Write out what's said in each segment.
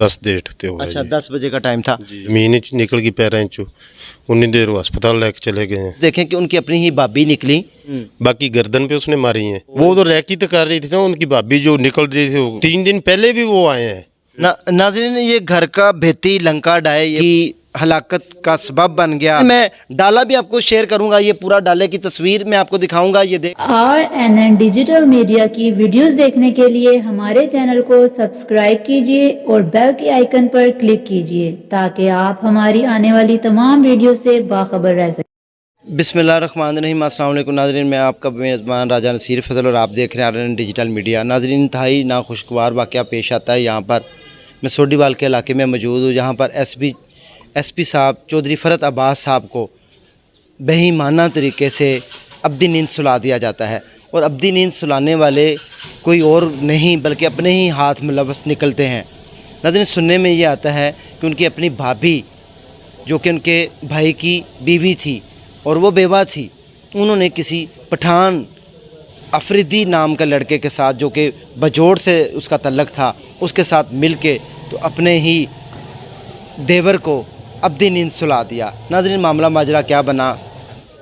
10 date ते हुआ अच्छा जी। 10 बजे का टाइम था। जमीन च निकल गई पैरों चो, उन्नी देर वो अस्पताल लेके चले गए हैं। देखें कि उनकी अपनी ही भाभी निकली। बाकी गर्दन पे उसने मारी है। वो तो रैकी तो कर रही थी ना, उनकी भाभी जो निकल रही थी, 3 दिन पहले भी वो आए हैं। नाज़रीन, ये घर का बेहती लंका डाय की हलाकत का सबब बन गया। मैं डाला भी आपको शेयर करूंगा, ये पूरा डाले की तस्वीर मैं आपको दिखाऊंगा। ये देख RNN डिजिटल मीडिया की वीडियोस देखने के लिए हमारे चैनल को सब्सक्राइब कीजिए और बेल के आइकन पर क्लिक कीजिए ताकि आप हमारी आने वाली तमाम वीडियो से बाखबर रह सकें। बिस्मिल्लाहिर्रहमानिर्रहीम। अस्सलाम वालेकुम नाज़रीन, मैं आपका मेज़बान राजा नसीर फजल और आप देख रहे हैं RNN डिजिटल मीडिया। नाज़रीन, इंतहाई नाखुशगवार वाक़या पेश आता है। यहाँ पर मैं सोडीवाल के इलाके में मौजूद हूँ, जहाँ पर एसपी साहब चौधरी फ़रत अब्बास साहब को बेईमाना तरीके से अब्दी नींद सुला दिया जाता है। और अब्दी नींद सुलाने वाले कोई और नहीं बल्कि अपने ही हाथ में लफ्ज़ निकलते हैं। नाज़रीन, सुनने में ये आता है कि उनकी अपनी भाभी जो कि उनके भाई की बीवी थी और वो बेवा थी, उन्होंने किसी पठान अफरीदी नाम का लड़के के साथ, जो कि बजोड़ से उसका तल्लक था, उसके साथ मिल के तो अपने ही देवर को अब्दी नींद सुला दिया। नाज़रीन, मामला माजरा क्या बना,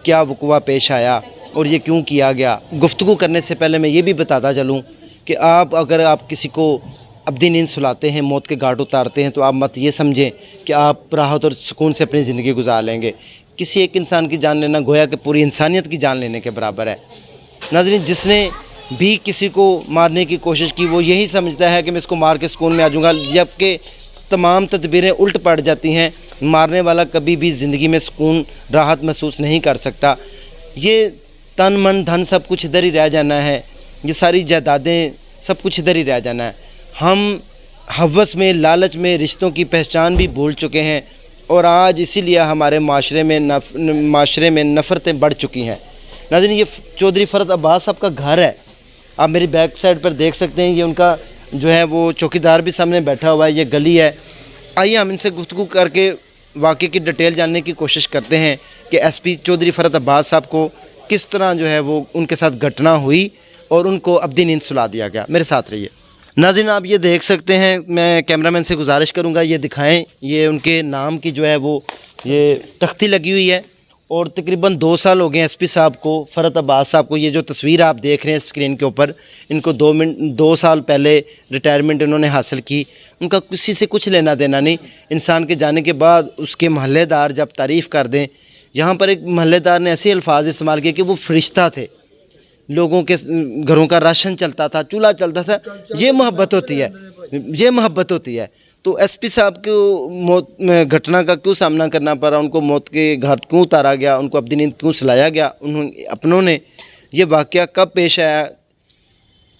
क्या वक़ुआ पेश आया और ये क्यों किया गया, गुफ्तगू करने से पहले मैं ये भी बताता चलूँ कि अगर आप किसी को अब्दी नींद सुलाते हैं, मौत के घाट उतारते हैं, तो आप मत ये समझें कि आप राहत और सुकून से अपनी ज़िंदगी गुजार लेंगे। किसी एक इंसान की जान लेना गोया कि पूरी इंसानियत की जान लेने के बराबर है। नाज़रीन, जिसने भी किसी को मारने की कोशिश की वो यही समझता है कि मैं इसको मार के सुकून में आ जाऊँगा, जबकि तमाम तदबीरें उल्ट पड़ जाती हैं। मारने वाला कभी भी ज़िंदगी में सुकून राहत महसूस नहीं कर सकता। ये तन मन धन सब कुछ इधर ही रह जाना है, ये सारी जायदादें सब कुछ इधर ही रह जाना है। हम हवस में, लालच में रिश्तों की पहचान भी भूल चुके हैं और आज इसीलिए हमारे माशरे में नफ़रतें बढ़ चुकी हैं। नाज़रीन, ये चौधरी फ़रत अब्बास साहब का घर है। आप मेरी बैक साइड पर देख सकते हैं, ये उनका जो है वो चौकीदार भी सामने बैठा हुआ है, ये गली है। आइए हम इनसे गुफ्तगू करके वाक़े की डिटेल जानने की कोशिश करते हैं कि एसपी चौधरी फ़रत अब्बास साहब को किस तरह जो है वो उनके साथ घटना हुई और उनको अब्दी नींद सुला दिया गया। मेरे साथ रहिए। नाज़रीन, आप ये देख सकते हैं, मैं कैमरामैन से गुजारिश करूँगा ये दिखाएं, ये उनके नाम की जो है वो ये तख्ती लगी हुई है और तकरीबन 2 साल हो गए एसपी साहब को, फ़रत अब्बास साहब को। ये जो तस्वीर आप देख रहे हैं स्क्रीन के ऊपर, इनको 2 साल पहले रिटायरमेंट इन्होंने हासिल की। उनका किसी से कुछ लेना देना नहीं। इंसान के जाने के बाद उसके महल्लेदार जब तारीफ़ कर दें, यहाँ पर एक महल्लेदार ने ऐसे अल्फाज इस्तेमाल किए कि वो फरिश्ता थे, लोगों के घरों का राशन चलता था, चूल्हा चलता था। ये मोहब्बत होती है, ये मोहब्बत होती है। तो एसपी साहब को मौत घटना का क्यों सामना करना पड़ा, उनको मौत के घाट क्यों उतारा गया, उनको अब्दी नींद क्यों सुलाया गया, उन्होंने अपनों ने ये वाक़या कब पेश आया,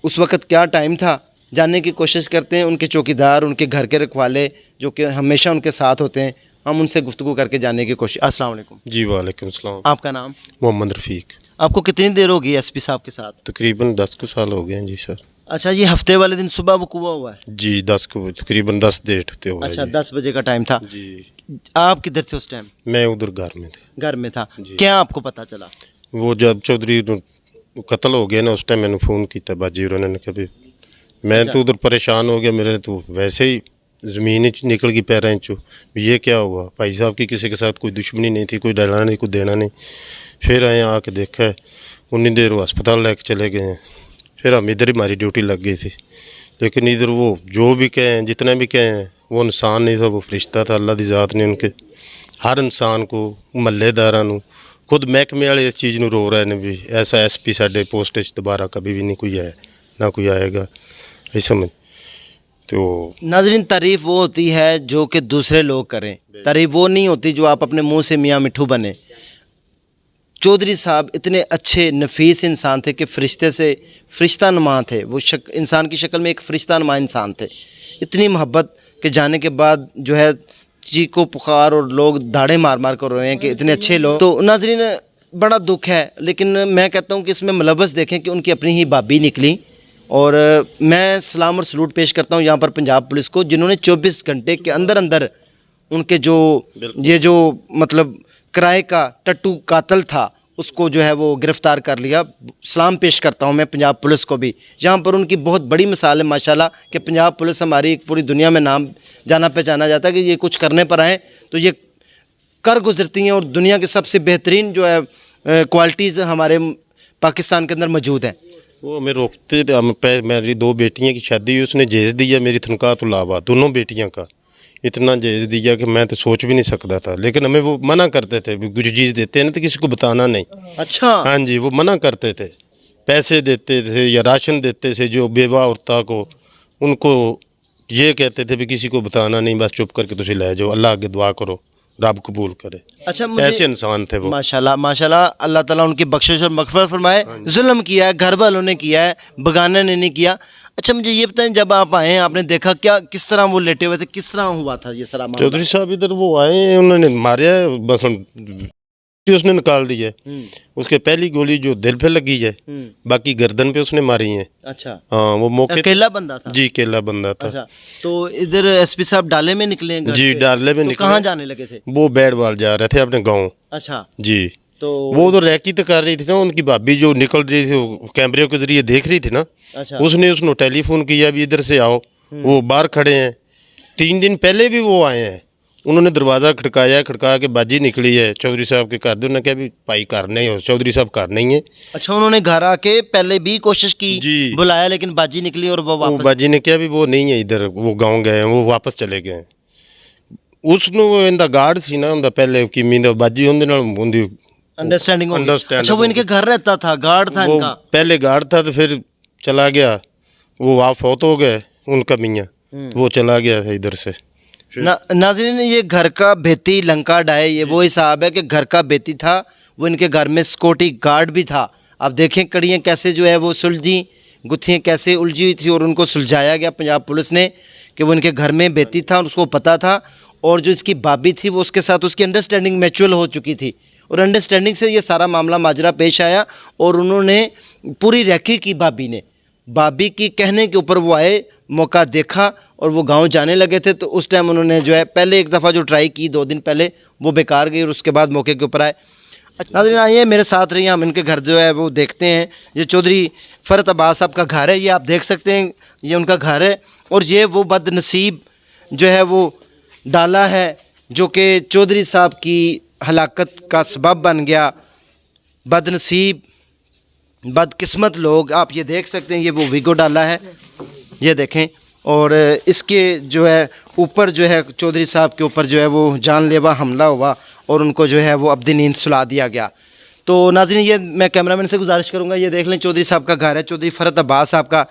उस वक़्त क्या टाइम था, जानने की कोशिश करते हैं। उनके चौकीदार, उनके घर के रखवाले जो कि हमेशा उनके साथ होते हैं, हम उनसे गुफ्तगू करके जानने की कोशिश। अस्सलाम वालेकुम जी वालेकुम सलाम। आपका नाम? मोहम्मद रफ़ीक। आपको कितनी देर होगी एसपी साहब के साथ? तकरीबन 10 को साल हो गए हैं जी सर। अच्छा, ये हफ्ते वाले दिन सुबह वक़ुआ हुआ है? जी, 10 को तकरीबन 10 डेट ते हुआ अच्छा, जी। 10 बजे का टाइम था। जी, आप किधर थे उस टाइम? मैं उधर घर में थे। घर में था। जी। क्या आपको पता चला? वो जब चौधरी कत्ल हो गया ना, उस टाइम मैंने फ़ोन किया बाजी, उन्होंने कभी मैं तो उधर परेशान हो गया। मेरे तो वैसे ही ज़मीन च निकल गई पैरों चो। ये क्या हुआ? भाई साहब की किसी के साथ कोई दुश्मनी नहीं थी, कोई डरना नहीं, कोई देना नहीं। फिर आए आके देखा है, उन्नी देर वो अस्पताल लेके चले गए हैं। फिर हम इधर ही हमारी ड्यूटी लग गई थी, लेकिन इधर वो जो भी कहें, जितना भी कहें, वो इंसान नहीं था, वो फरिश्ता था। अल्लाह दी ज़ात ने उनके हर इंसान को, महल्लेदारां नूं, खुद महकमे वाले इस चीज़ नूं रो रहे हैं भी ऐसा एसपी साडे पोस्ट च दोबारा कभी भी नहीं कोई आया, ना कोई आएगा। ऐसा समझ। तो नाज़रीन, तारीफ़ वो होती है जो कि दूसरे लोग करें, तारीफ़ वो नहीं होती जो आप अपने मुंह से मियाँ मिट्ठू बने। चौधरी साहब इतने अच्छे नफीस इंसान थे कि फ़रिश्ते से फ़रिश्ता नुमा थे। वो इंसान की शक्ल में एक फ़रिश्ता नुमा इंसान थे। इतनी मोहब्बत के जाने के बाद जो है चीखो पुकार और लोग दाढ़े मार मार कर रोए हैं कि इतने अच्छे लोग। तो नाज़रीन, बड़ा दुख है, लेकिन मैं कहता हूँ कि इसमें मुलव्वस देखें कि उनकी अपनी ही भाभी निकली। और मैं सलाम और सलूट पेश करता हूँ यहाँ पर पंजाब पुलिस को, जिन्होंने 24 घंटे के अंदर अंदर उनके जो ये जो मतलब किराए का टट्टू कातल था उसको जो है वो गिरफ़्तार कर लिया। सलाम पेश करता हूँ मैं पंजाब पुलिस को भी, जहाँ पर उनकी बहुत बड़ी मिसाल है माशाल्लाह कि पंजाब पुलिस हमारी पूरी दुनिया में नाम जाना पहचाना जाता है कि ये कुछ करने पर आए तो ये कर गुजरती हैं और दुनिया की सबसे बेहतरीन जो है क्वालिटीज़ हमारे पाकिस्तान के अंदर मौजूद हैं। वो हमें रोकते थे। मेरी 2 बेटियां की शादी हुई, उसने जहेज दिया मेरी तनख्वाह तो अलावा, दोनों बेटियां का इतना जहेज दिया कि मैं तो सोच भी नहीं सकता था। लेकिन हमें वो मना करते थे, कुछ चीज़ देते हैं ना तो किसी को बताना नहीं। अच्छा। हाँ जी, वो मना करते थे। पैसे देते थे या राशन देते थे जो बेवा औरतों को, उनको ये कहते थे भी किसी को बताना नहीं, बस चुप करके तुझे ले जाओ, अल्लाह आगे दुआ करो, रब कबूल करे। अच्छा, मुझे ऐसे इंसान थे वो। माशाल्लाह माशाल्लाह, अल्लाह ताला उनकी बख्शिश और मग़फ़िरत फरमाए। जुल्म किया है, घर वालों ने किया है, बगाने ने नहीं किया। अच्छा, मुझे ये बताएं, जब आप आए आपने देखा क्या, किस तरह वो लेटे हुए थे, किस तरह हुआ था ये सारा मामला? चौधरी साहब इधर वो आए, उन्होंने मारा, बस उसने निकाल दिया। उसके पहली गोली जो दिल पे लगी है, बाकी गर्दन पे उसने मारी है। अच्छा। हाँ, वो मौके अकेला बंदा था? जी, अकेला बंदा था। अच्छा, तो इधर एसपी साहब डाले में निकले हैं घर जी, से? डाले में तो निकले। कहाँ जाने लगे थे? वो बैडवाल जा रहे थे अपने गाँव। अच्छा, जी, तो वो तो रैकी तो कर रही थी ना, उनकी भाभी जो निकल रही थी वो कैमरे के जरिए देख रही थी ना। अच्छा। उसने उसको टेलीफोन किया भी इधर से आओ, वो बाहर खड़े हैं। 3 दिन पहले भी वो आए हैं, उन्होंने दरवाज़ा खड़काया, खड़का के बाजी निकली है चौधरी साहब के घर दे। उन्होंने कहा भी भाई घर नहीं हो, चौधरी साहब घर नहीं है। अच्छा, उन्होंने घर आके पहले भी कोशिश की, जी। बुलाया, लेकिन बाजी निकली और वो वो वापस। बाजी ने कहा भी वो नहीं है इधर, वो गाँव गए हैं, वो वापस चले गए हैं। उसने इंदा गार्ड सी ना उनका पहले कि मींदा बाजी उनके नाल उनकी अंडरस्टैंडिंग हो गई। Understanding अच्छा, वो इनके घर रहता था, गार्ड था वो इनका? पहले गार्ड था तो फिर चला गया, वो आप फौत हो गए उनका मियाँ, वो चला गया था इधर से। नाज़रीन, ये घर का बेती लंका डाय, ये वो हिसाब है कि घर का बेती था, वो इनके घर में सिक्योरिटी गार्ड भी था। आप देखें कड़ियाँ कैसे जो है वो सुलझी, गुत्थियाँ कैसे उलझी हुई थी और उनको सुलझाया गया पंजाब पुलिस ने कि वो इनके घर में बेती था और उसको पता था। और जो इसकी भाभी थी वो उसके साथ उसकी अंडरस्टैंडिंग मैच्योर हो चुकी थी और अंडरस्टैंडिंग से ये सारा मामला माजरा पेश आया और उन्होंने पूरी रैकी की। भाभी की कहने के ऊपर वो आए, मौका देखा और वो गांव जाने लगे थे। तो उस टाइम उन्होंने जो है पहले एक दफ़ा जो ट्राई की 2 दिन पहले, वो बेकार गई और उसके बाद मौके के ऊपर आए। नाज़रीन, आइए मेरे साथ रहिए, हम इनके घर जो है वो देखते हैं। ये चौधरी फ़रत अब्बास साहब का घर है, ये आप देख सकते हैं, ये उनका घर है। और ये वो बदनसीब जो है वो डाला है जो कि चौधरी साहब की हलाकत का सबब बन गया। बदनसीब, बदकिस्मत लोग, आप ये देख सकते हैं, ये वो वीगो डाला है, ये देखें। और इसके जो है ऊपर जो है चौधरी साहब के ऊपर जो है वो जानलेवा हमला हुआ और उनको जो है वो अब्दी नींद सुला दिया गया। तो नाज़रीन, ये मैं कैमरामैन से गुजारिश करूंगा, ये देख लें चौधरी साहब का घर है, चौधरी फ़रत अब्बास साहब का।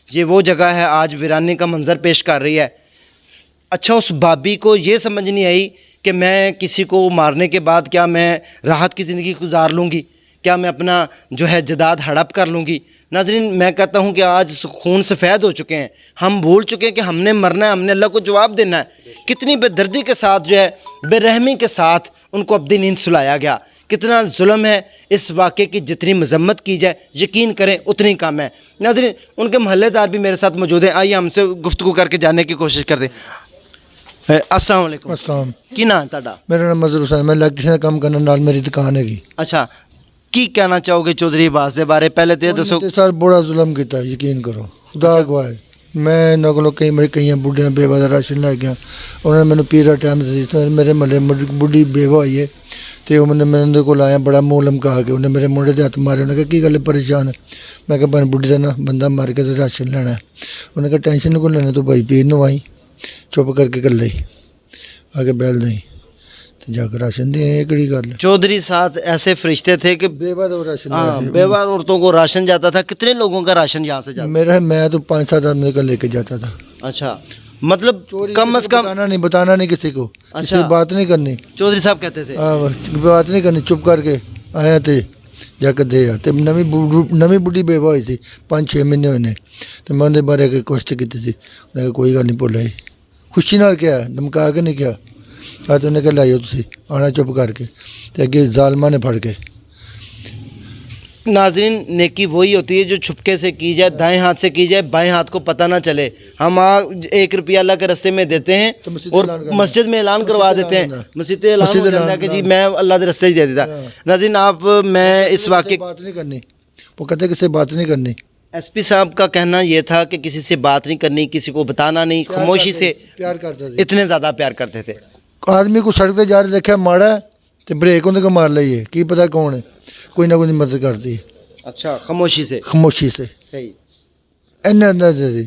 ये वो जगह है आज वीरानी का मंजर पेश कर रही है। अच्छा, उस भाभी को ये समझ नहीं आई कि मैं किसी को मारने के बाद क्या मैं राहत की ज़िंदगी गुजार लूँगी, क्या मैं अपना जो है जदाद हड़प कर लूँगी। नाज़रीन, मैं कहता हूँ कि आज खून सफ़ेद हो चुके हैं, हम भूल चुके हैं कि हमने मरना है, हमने अल्लाह को जवाब देना है। कितनी बेदर्दी के साथ जो है, बेरहमी के साथ उनको अब्दी नींद सुलाया गया। कितना जुल्म है। इस वाक़े की जितनी मजम्मत की जाए यकीन करें उतनी कम है। नाज़रीन, उनके महल्लेदार भी मेरे साथ मौजूद हैं, आइए हमसे गुफ्तगू करके जानने की कोशिश करते हैं। अस्सलाम वालेकुम। अस्सलाम, की नाम है ਤੁਹਾਡਾ? मेरा नाम मजहर हुसैन, मैं इलेक्ट्रिशियन का काम करने नाल मेरी दुकान हैगी। अच्छा, की कहना चाहोगे चौधरी अब्बास के बारे? पहले तो ये दसो। ते सर बड़ा जुल्म किया, यकीन करो, खुदा गवाह है। मैं इन्होंने कोलों कई बुढ़िया बेवा का राशन लै गया, उन्होंने मैंने पीरा टाइम से मेरे महल्ले बुढ़ी बेवा हुई है तो मैंने मेरे को आया बड़ा मूँह लमका के उन्हें मेरे मुंडे से हथ मारे। उन्हें कहा की गल परेशान है? मैं कहा बुढ़ी का ना बंदा मार के राशन लेना है। उन्हें कहा टेंशन को लेना, तो भाई पीर नु आई चुप करके कल ही आगे बैल नहीं तो जाकर राशन दिए। ये कड़ी गल है? चौधरी साथ ऐसे फरिश्ते थे कि बेवा तो राशन बेवा औरतों को राशन जाता था। कितने लोगों का राशन यहाँ से जाता? मेरा मैं तो 5-7 आदमी का लेके जाता था। अच्छा, मतलब कम से कम बताना नहीं किसी को। अच्छा। किसी से बात नहीं करनी। चौधरी साहब कहते थे बात नहीं करनी, चुप करके आया थे जाकर दे आते। नवी बुढ़ी बेवा हुई थी 5-6 महीने होने, तो मैं उनके बारे रिक्वेस्ट की थी। उन्हें कोई गल नहीं भुला, खुशी नाल क्या धमका के नहीं क्या। आज उन्हें कहा लाइयो तुम आना चुप करके, तो अगे जालमा ने फड़ के नाज़रीन, नेकी वही होती है जो छुपके से की जाए, दाएं हाथ से की जाए, बाएं हाथ को पता ना चले। हम 1 रुपया अल्लाह के रास्ते में देते हैं तो मस्जिद और ऐलान करना। मस्जिद में ऐलान करवा देते हैं, मस्जिद ऐलान हो जाता है कि जी मैं अल्लाह के रास्ते ही दे देता। नाज़रीन, आप मैं इस वाक़े बात नहीं करनी, वो कहते किसी से बात नहीं करनी। एसपी साहब का कहना ये था कि किसी से बात नहीं करनी, किसी को बताना नहीं, खामोशी से प्यार करते थे। इतने ज़्यादा प्यार करते थे। आदमी को सड़क ते जा रहे देखा माड़ा है तो ब्रेक उन्हें को मार लइए, की पता कौन है, कोई ना कोई मदद करती है अच्छा, खामोशी से। खामोशी से। सही। इन्ने अंदर से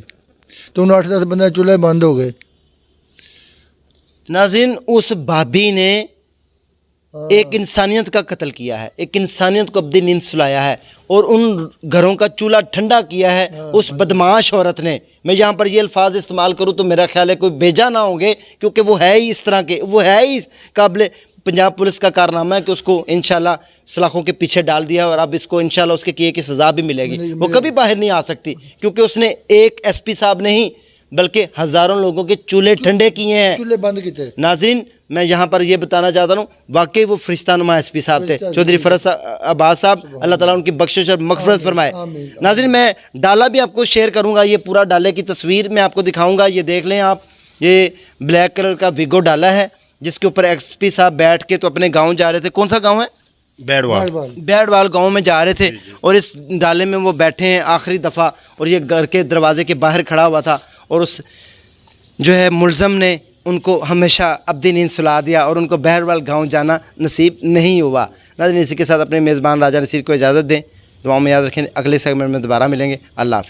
तो 8-10 बंदे चूल्हे बंद हो गए। नाज़रीन, उस भाभी ने एक इंसानियत का कत्ल किया है, एक इंसानियत को अब्दी नींद सुलाया है और उन घरों का चूल्हा ठंडा किया है उस बदमाश औरत ने। मैं यहाँ पर ये अल्फाज इस्तेमाल करूँ तो मेरा ख्याल है कोई बेजा ना होंगे, क्योंकि वो है ही इस तरह के, वो है ही काबिल। पंजाब पुलिस का कारनामा है कि उसको इंशाल्लाह सलाखों के पीछे डाल दिया और अब इसको इंशाल्लाह उसके किए की सज़ा भी मिलेगी। वो कभी बाहर नहीं आ सकती, क्योंकि उसने एक एसपी साहब नहीं बल्कि हज़ारों लोगों के चूल्हे ठंडे किए हैं, चूल्हे बंद किए। नाज़रीन, मैं यहाँ पर यह बताना चाहता हूँ, वाकई वो फरिश्तानुमा एसपी साहब थे, चौधरी फरज अब्बास साहब, अल्लाह ताला उनकी बख्शिश और मग़फ़िरत फरमाए। नाज़रीन, मैं डाला भी आपको शेयर करूँगा, ये पूरा डाले की तस्वीर मैं आपको दिखाऊँगा। ये देख लें आप, ये ब्लैक कलर का विगो डाला है जिसके ऊपर एसपी साहब बैठ के तो अपने गाँव जा रहे थे। कौन सा गाँव है? बैडवाल गांव में जा रहे थे और इस डाले में वो बैठे हैं आखिरी दफ़ा, और ये घर के दरवाजे के बाहर खड़ा हुआ था और उस जो है मुलज़म ने उनको हमेशा अब्दी नींद सुला दिया और उनको बैडवाल गांव जाना नसीब नहीं हुआ। नाज़रीन, इसी के साथ अपने मेज़बान राजा नसीर को इजाज़त दें, दुआओं में याद रखें। अगले सेगमेंट में दोबारा मिलेंगे। अल्लाह हाफ़िज़।